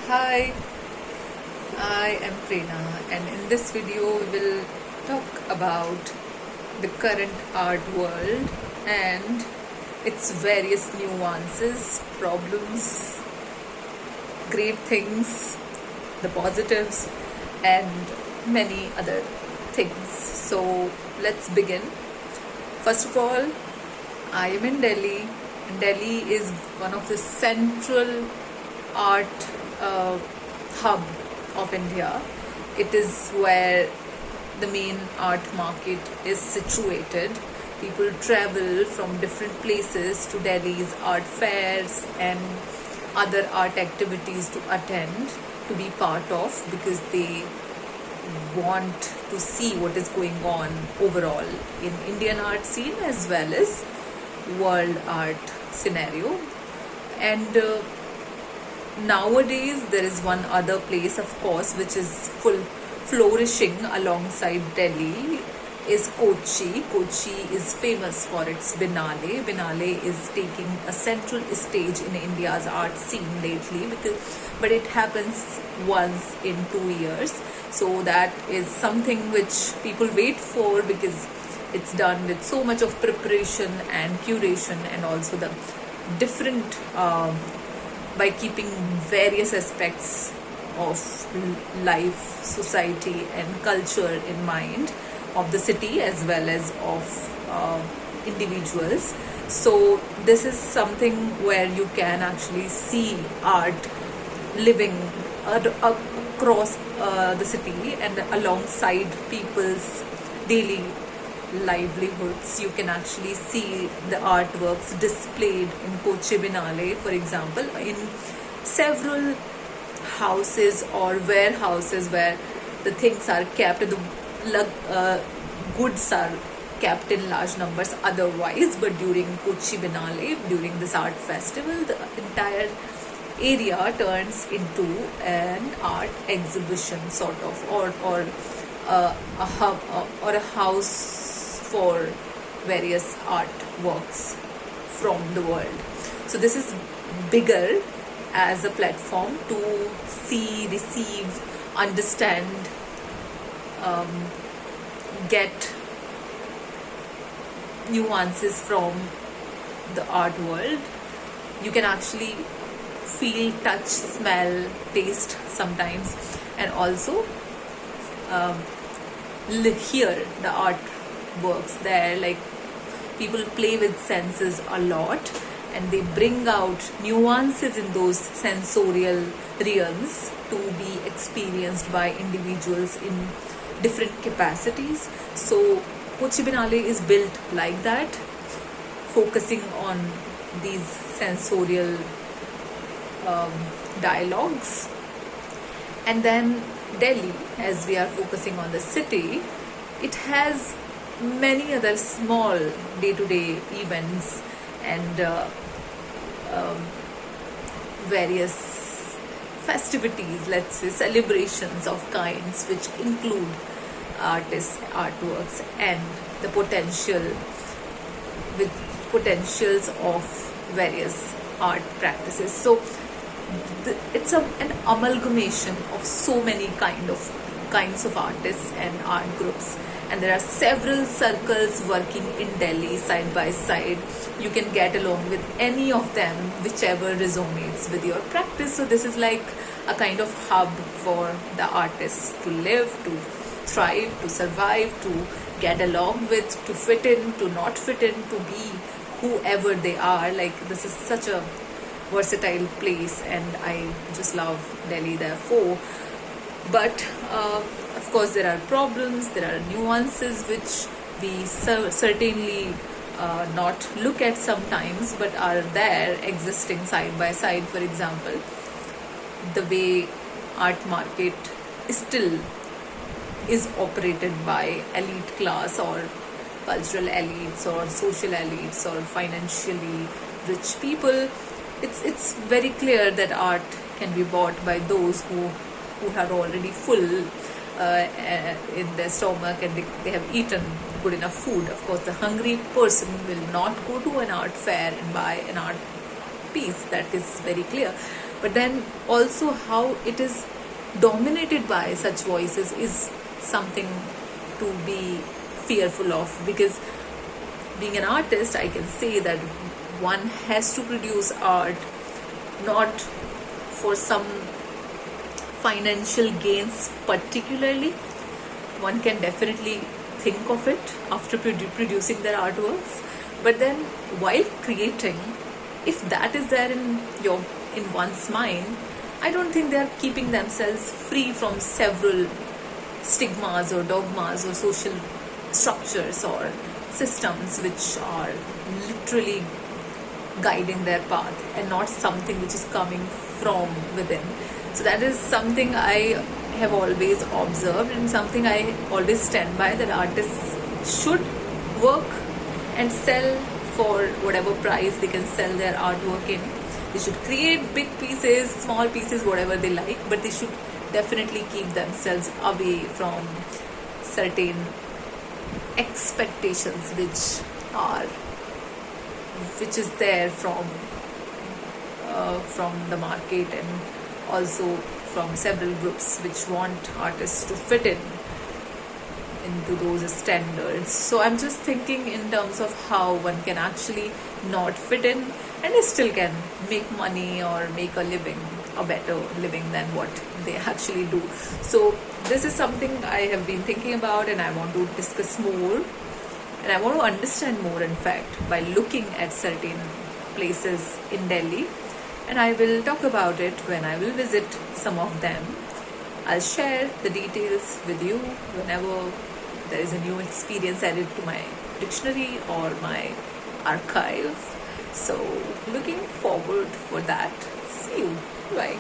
Hi, I am Prerna, and in this video we will talk about the current art world and its various nuances, problems, great things, the positives, and many other things. So let's begin. First of all, I am in Delhi. Delhi is one of the central art hub of India. It is where the main art market is situated. People travel from different places to Delhi's art fairs and other art activities to attend, to be part of, because they want to see what is going on overall in Indian art scene as well as world art scenario. And nowadays there is one other place, of course, which is flourishing alongside Delhi, is Kochi. Kochi is famous for its Biennale. Biennale is taking a central stage in India's art scene lately, but it happens once in 2 years. So that is something which people wait for, because it's done with so much of preparation and curation, and also the different by keeping various aspects of life, society and culture in mind, of the city as well as of individuals. So this is something where you can actually see art living across the city and alongside people's daily livelihoods. You can actually see the artworks displayed in Kochi Biennale, for example, in several houses or warehouses where the things are kept, the goods are kept in large numbers otherwise, but during Kochi Biennale, during this art festival, the entire area turns into an art exhibition sort of, or a hub or a house for various artworks from the world. So this is bigger as a platform to see, receive, understand, get nuances from the art world. You can actually feel, touch, smell, taste sometimes, and also hear the art works there. Like, people play with senses a lot, and they bring out nuances in those sensorial realms to be experienced by individuals in different capacities. So Kochi Biennale is built like that, focusing on these sensorial dialogues. And then Delhi, as we are focusing on the city, it has many other small day-to-day events and various festivities, let's say celebrations of kinds, which include artists, artworks, and the potentials of various art practices. So it's an amalgamation of so many kinds of artists and art groups, and there are several circles working in Delhi side by side. You can get along with any of them, whichever resonates with your practice. So this is like a kind of hub for the artists to live, to thrive, to survive, to get along with, to fit in, to not fit in, to be whoever they are. Like, this is such a versatile place, and I just love Delhi therefore. But of course there are problems, there are nuances which we certainly not look at sometimes, but are there existing side by side. For example, the way art market still is operated by elite class, or cultural elites, or social elites, or financially rich people. It's very clear that art can be bought by those who are already full in their stomach, and they have eaten good enough food. Of course, the hungry person will not go to an art fair and buy an art piece, that is very clear. but then also how it is dominated by such voices is something to be fearful of, because being an artist, I can say that one has to produce art not for some financial gains particularly. One can definitely think of it after producing their artworks, but then while creating, if that is there in one's mind, I don't think they are keeping themselves free from several stigmas or dogmas or social structures or systems which are literally guiding their path, and not something which is coming from within. So that is something I have always observed, and something I always stand by, that artists should work and sell for whatever price they can sell their artwork in. They should create big pieces, small pieces, whatever they like, but they should definitely keep themselves away from certain expectations which is there from the market, and also from several groups which want artists to fit into those standards. So I'm just thinking in terms of how one can actually not fit in and still can make money or make a living, a better living than what they actually do. So this is something I have been thinking about, and I want to discuss more, and I want to understand more, in fact, by looking at certain places in Delhi. And I will talk about it when I will visit some of them. I'll share the details with you whenever there is a new experience added to my dictionary or my archive. So looking forward for that. See you. Bye.